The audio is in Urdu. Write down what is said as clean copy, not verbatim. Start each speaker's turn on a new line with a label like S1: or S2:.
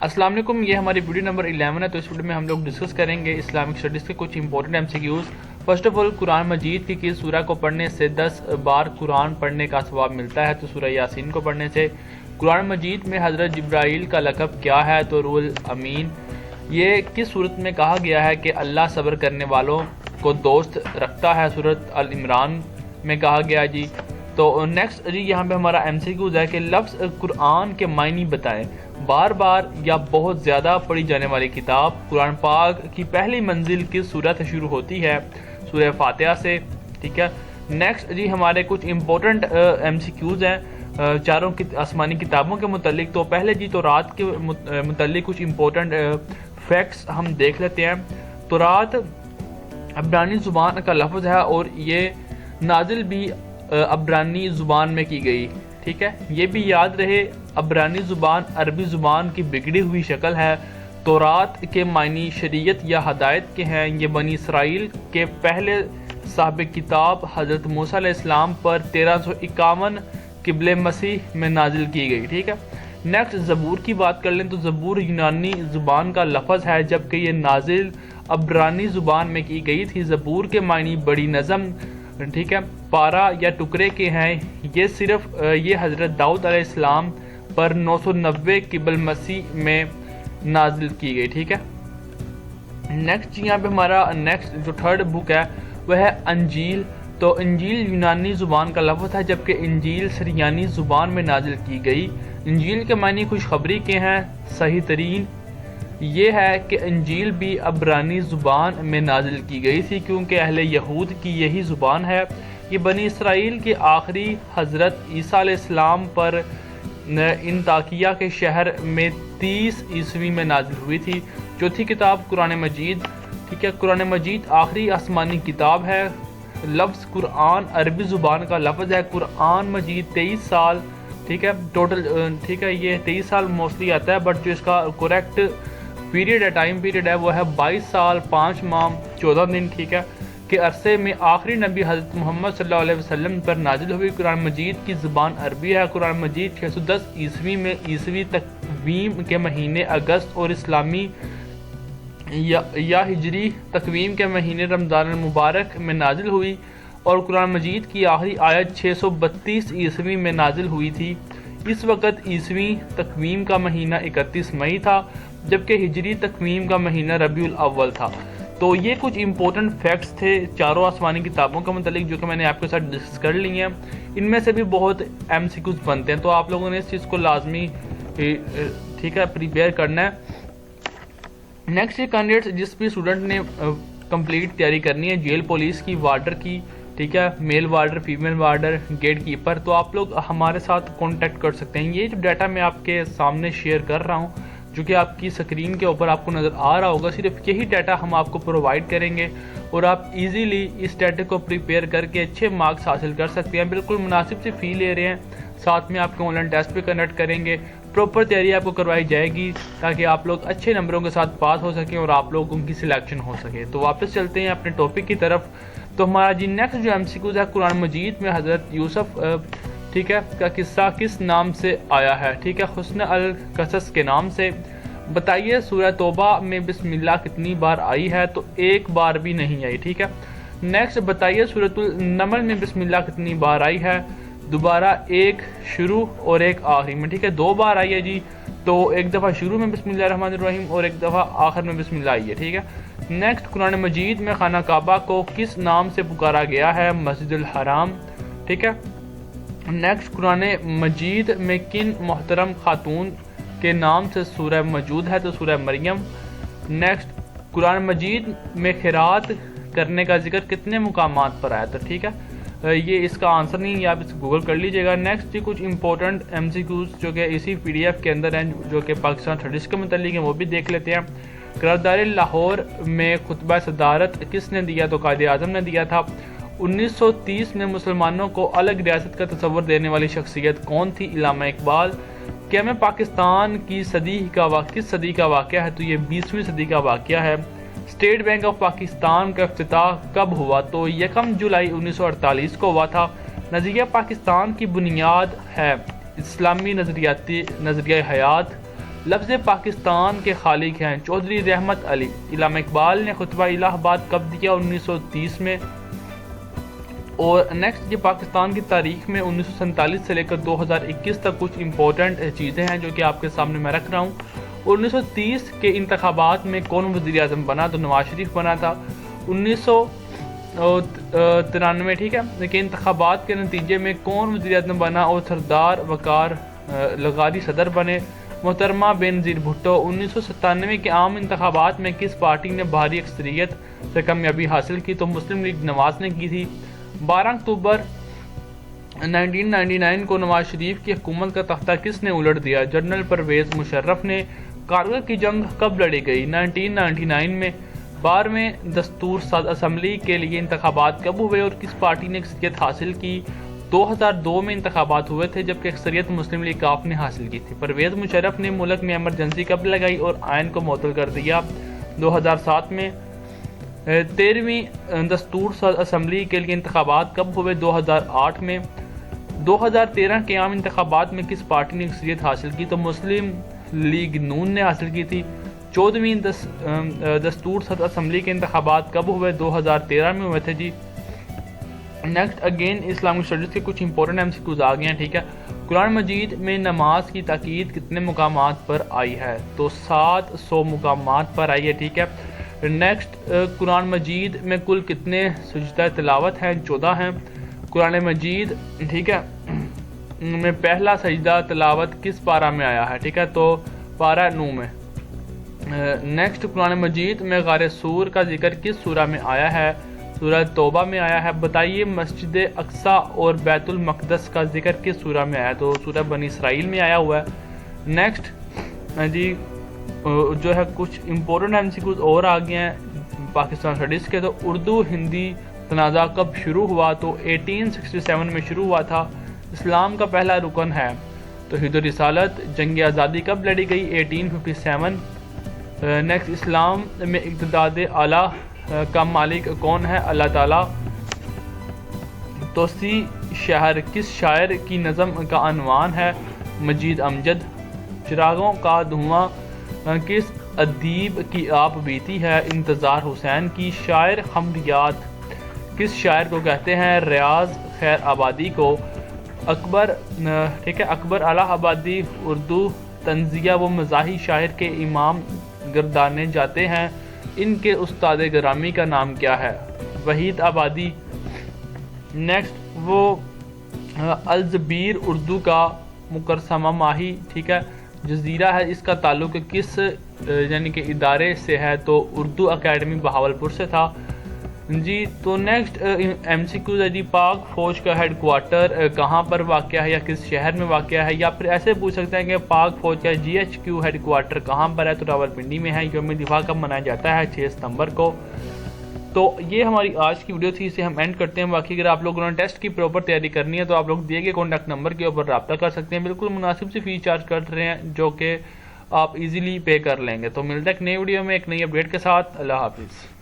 S1: السلام علیکم، یہ ہماری ویڈیو نمبر 11 ہے۔ تو اس ویڈیو میں ہم لوگ ڈسکس کریں گے اسلامک اسٹڈیز کے کچھ important MCQs۔ First of all, Quran Majeed کی کس سورہ کو پڑھنے سے 10 بار قرآن پڑھنے کا ثواب ملتا ہے؟ تو سورہ یاسین کو پڑھنے سے۔ قرآن مجید میں حضرت جبرائیل کا لقب کیا ہے؟ تو روح الامین۔ یہ کس صورت میں کہا گیا ہے کہ اللہ صبر کرنے والوں کو دوست رکھتا ہے؟ سورۃ العمران میں کہا گیا جی۔ تو نیکسٹ جی، یہاں پہ ہمارا MCQs ہے کہ لفظ قرآن کے معنی بتائیں۔ بار بار یا بہت زیادہ پڑھی جانے والی کتاب۔ قرآن پاک کی پہلی منزل کس سورہ سے شروع ہوتی ہے؟ سورہ فاتحہ سے، ٹھیک ہے۔ نیکسٹ جی، ہمارے کچھ امپورٹنٹ MCQs ہیں چاروں آسمانی کتابوں کے متعلق۔ تو پہلے جی، تورات کے متعلق کچھ امپورٹنٹ فیکٹس ہم دیکھ لیتے ہیں۔ تورات عبرانی زبان کا لفظ ہے اور یہ نازل بھی عبرانی زبان میں کی گئی، ٹھیک ہے۔ یہ بھی یاد رہے، عبرانی زبان عربی زبان کی بگڑی ہوئی شکل ہے۔ تورات کے معنی شریعت یا ہدایت کے ہیں۔ یہ بنی اسرائیل کے پہلے صاحب کتاب حضرت موسیٰ علیہ السلام پر 1351 قبل مسیح میں نازل کی گئی، ٹھیک ہے۔ نیکسٹ، زبور کی بات کر لیں تو زبور یونانی زبان کا لفظ ہے جبکہ یہ نازل عبرانی زبان میں کی گئی تھی۔ زبور کے معنی بڑی نظم، ٹھیک ہے، پارا یا ٹکڑے کے ہیں۔ یہ حضرت داؤد علیہ السلام پر 990 قبل مسیح میں نازل کی گئی، ٹھیک ہے۔ نیکسٹ یہاں پہ ہمارا جو تھرڈ بک ہے وہ ہے انجیل۔ تو انجیل یونانی زبان کا لفظ ہے جبکہ انجیل سریانی زبان میں نازل کی گئی۔ انجیل کے معنی خوشخبری کے ہیں۔ صحیح ترین یہ ہے کہ انجیل بھی عبرانی زبان میں نازل کی گئی تھی کیونکہ اہل یہود کی یہی زبان ہے۔ یہ بنی اسرائیل کے آخری حضرت عیسیٰ علیہ السلام پر انطاکیہ کے شہر میں 30 عیسوی میں نازل ہوئی تھی۔ چوتھی کتاب قرآن مجید، ٹھیک ہے۔ قرآن مجید آخری آسمانی کتاب ہے۔ لفظ قرآن عربی زبان کا لفظ ہے۔ قرآن مجید 23 سال، ٹھیک ہے، ٹوٹل، ٹھیک ہے، یہ 23 سال موسٹلی آتا ہے، بٹ جو اس کا کریکٹ پیریڈ ہے، ٹائم پیریڈ ہے، وہ ہے 22 سال 5 ماہ 14 دن، ٹھیک ہے، کے عرصے میں آخری نبی حضرت محمد صلی اللہ علیہ وسلم پر نازل ہوئی۔ قرآن مجید کی زبان عربی ہے۔ قرآن مجید 610 عیسوی میں عیسوی تقویم کے مہینے اگست اور اسلامی یا ہجری تقویم کے مہینے رمضان المبارک میں نازل ہوئی، اور قرآن مجید کی آخری آیت 632 عیسوی میں نازل ہوئی تھی۔ اس وقت عیسوی تقویم کا مہینہ 31 مئی تھا جبکہ ہجری تقویم کا مہینہ ربیع الاول تھا۔ تو یہ کچھ امپورٹنٹ فیکٹس تھے چاروں آسمانی کتابوں کے متعلق جو کہ میں نے آپ کے ساتھ ڈسکس کر لی ہیں۔ ان میں سے بھی بہت MCQs بنتے ہیں، تو آپ لوگوں نے اس چیز کو لازمی، ٹھیک ہے، پریپیئر کرنا ہے۔ نیکسٹ کینڈیڈیٹس، جس بھی اسٹوڈنٹ نے کمپلیٹ تیاری کرنی ہے جیل پولیس کی، وارڈر کی، ٹھیک ہے، میل وارڈر، فیمیل وارڈر، گیٹ کیپر، تو آپ لوگ ہمارے ساتھ کانٹیکٹ کر سکتے ہیں۔ یہ جو ڈیٹا میں آپ کے سامنے شیئر کر رہا ہوں جو کہ آپ کی اسکرین کے اوپر آپ کو نظر آ رہا ہوگا، صرف یہی ڈیٹا ہم آپ کو پرووائڈ کریں گے اور آپ ایزیلی اس ڈیٹا کو پریپیئر کر کے اچھے مارکس حاصل کر سکتے ہیں۔ بالکل مناسب سی فی لے رہے ہیں، ساتھ میں آپ کے آن لائن ٹیسٹ بھی کنڈکٹ کریں گے۔ پراپر تیاری آپ کو کروائی جائے گی تاکہ آپ لوگ اچھے نمبروں کے ساتھ پاس ہو سکیں اور آپ لوگوں کی سلیکشن ہو سکے۔ تو واپس چلتے ہیں اپنے ٹاپک کی طرف۔ تو ہمارا جی نیکسٹ جو MCQs ہے، قرآن مجید میں حضرت یوسف، ٹھیک ہے، کا قصہ کس نام سے آیا ہے؟ ٹھیک ہے، حسن القصص کے نام سے۔ بتائیے سورہ توبہ میں بسم اللہ کتنی بار آئی ہے؟ تو 1 بار بھی نہیں آئی، ٹھیک ہے۔ نیکسٹ، بتائیے سورۃ النمل میں بسم اللہ کتنی بار آئی ہے؟ دوبارہ، 1 شروع اور 1 آخری میں، ٹھیک ہے، 2 بار آئی ہے جی۔ تو 1 دفعہ شروع میں بسم اللہ الرحمن الرحیم اور 1 دفعہ آخر میں بسم اللہ آئی ہے، ٹھیک ہے۔ نیکسٹ، قرآن مجید میں خانہ کعبہ کو کس نام سے پکارا گیا ہے؟ مسجد الحرام، ٹھیک ہے۔ نیکسٹ، قرآن مجید میں کن محترم خاتون کے نام سے سورہ موجود ہے؟ تو سورہ مریم۔ نیکسٹ، قرآن مجید میں خیرات کرنے کا ذکر کتنے مقامات پر آیا تھا؟ ٹھیک ہے، یہ اس کا آنسر نہیں ہے، آپ اس گوگل کر لیجئے گا۔ نیکسٹ، کچھ امپورٹنٹ MCQs جو کہ اسی PDF کے اندر ہیں جو کہ پاکستان اسٹڈیز کے متعلق ہیں، وہ بھی دیکھ لیتے ہیں۔ قرارداد لاہور میں خطبہ صدارت کس نے دیا؟ تو قائد اعظم نے دیا تھا۔ 1930 میں مسلمانوں کو الگ ریاست کا تصور دینے والی شخصیت کون تھی؟ علامہ اقبال۔ قیام پاکستان کی کس صدی کا واقعہ ہے؟ تو یہ 20ویں صدی کا واقعہ ہے۔ اسٹیٹ بینک آف پاکستان کا افتتاح کب ہوا؟ تو 1 جولائی 1948 کو ہوا تھا۔ نظریہ پاکستان کی بنیاد ہے اسلامی نظریہ حیات، لفظ پاکستان کے خالق ہیں چودھری رحمت علی۔ علامہ اقبال نے خطبہ الہ آباد کب دیا؟ 1930 میں۔ اور نیکسٹ یہ پاکستان کی تاریخ میں 1947 سے لے کر 2021 تک کچھ امپورٹنٹ چیزیں ہیں جو کہ آپ کے سامنے میں رکھ رہا ہوں۔ 1930 کے انتخابات میں کون وزیر اعظم بنا؟ تو نواز شریف بنا تھا۔ 1993 ٹھیک ہے کہ انتخابات کے نتیجے میں کون وزیر اعظم بنا اور سردار وقار لغاری صدر بنے؟ محترمہ بینظیر بھٹو۔ 1997 کے عام انتخابات میں کس پارٹی نے بھاری اکثریت سے کامیابی حاصل کی؟ تو مسلم لیگ نواز نے کی تھی۔ 12 اکتوبر 1999 کو نواز شریف کی حکومت کا تختہ کس نے الٹ دیا؟ جنرل پرویز مشرف نے۔ کارگل کی جنگ کب لڑی گئی؟ 1999 میں۔ 12ویں دستور ساز اسمبلی کے لیے انتخابات کب ہوئے اور کس پارٹی نے اکثریت حاصل کی؟ 2002 میں انتخابات ہوئے تھے جبکہ اکثریت مسلم لیگ کاف نے حاصل کی تھی۔ پرویز مشرف نے ملک میں ایمرجنسی کب لگائی اور آئین کو معطل کر دیا؟ 2007 میں۔ 13ویں دستور ساز اسمبلی کے لیے انتخابات کب ہوئے؟ 2008 میں۔ 2013 کے عام انتخابات میں کس پارٹی نے اکثریت حاصل کی؟ تو مسلم لیگ نون نے حاصل کی تھی۔ 14ویں دستور ساز اسمبلی کے انتخابات کب ہوئے؟ 2013 میں ہوئے تھے جی۔ نیکسٹ اگین اسلامک اسٹڈیز کے کچھ امپورٹنٹ MCQs آ گئے ہیں ٹھیک ہے۔ قرآن مجید میں نماز کی تاکید کتنے مقامات پر آئی ہے؟ تو 700 مقامات پر آئی ہے ٹھیک ہے۔ نیکسٹ قرآن مجید میں کل کتنے سجدہ تلاوت ہیں؟ 14 ہیں۔ قرآن مجید ٹھیک ہے میں پہلا سجدہ تلاوت کس پارہ میں آیا ہے؟ ٹھیک ہے تو پارہ 9 میں۔ نیکسٹ قرآن مجید میں غار سور کا ذکر کس سورہ میں آیا ہے؟ سورہ توبہ میں آیا ہے۔ بتائیے مسجد اقصی اور بیت المقدس کا ذکر کس سورہ میں آیا ہے؟ تو سورہ بنی اسرائیل میں آیا ہوا ہے۔ نیکسٹ جی جو ہے کچھ امپورٹنٹ MCQs اور آ گئے ہیں پاکستان اسٹڈیز کے۔ تو اردو ہندی تنازع کب شروع ہوا؟ تو 1867 میں شروع ہوا تھا۔ اسلام کا پہلا رکن ہے توحید و رسالت۔ جنگ آزادی کب لڑی گئی؟ 1857۔ نیکسٹ اسلام میں اقتدار اعلیٰ کا مالک کون ہے؟ اللہ تعالیٰ۔ توسیع شہر کس شاعر کی نظم کا عنوان ہے؟ مجید امجد۔ چراغوں کا دھواں کس ادیب کی آپ بیتی ہے؟ انتظار حسین کی۔ شاعر خمریات کس شاعر کو کہتے ہیں؟ ریاض خیر آبادی کو۔ اکبر ٹھیک ہے اکبر الہ آبادی اردو طنزیہ و مزاحی شاعر کے امام گردانے جاتے ہیں، ان کے استاد گرامی کا نام کیا ہے؟ وحید آبادی۔ نیکسٹ وہ الزبیر اردو کا مقرسمہ ماہی ٹھیک ہے جزیرہ ہے، اس کا تعلق کس یعنی کہ ادارے سے ہے؟ تو اردو اکیڈمی بہاولپور سے تھا جی۔ تو نیکسٹ MCQ ہے جی پاک فوج کا ہیڈ کوارٹر کہاں پر واقع ہے یا کس شہر میں واقع ہے؟ یا پھر ایسے پوچھ سکتے ہیں کہ پاک فوج کا GHQ ہیڈ کوارٹر کہاں پر ہے؟ تو راولپنڈی میں ہے۔ یوم دفاع کب منایا جاتا ہے؟ 6 ستمبر کو۔ تو یہ ہماری آج کی ویڈیو تھی، اسے ہم اینڈ کرتے ہیں۔ باقی اگر آپ لوگوں نے ٹیسٹ کی پراپر تیاری کرنی ہے تو آپ لوگ دیے گئے کانٹیکٹ نمبر کے اوپر رابطہ کر سکتے ہیں، بالکل مناسب سی فیس چارج کر رہے ہیں جو کہ آپ ایزیلی پے کر لیں گے۔ تو ملتا ہے ایک نئی ویڈیو میں ایک نئی اپڈیٹ کے ساتھ۔ اللہ حافظ۔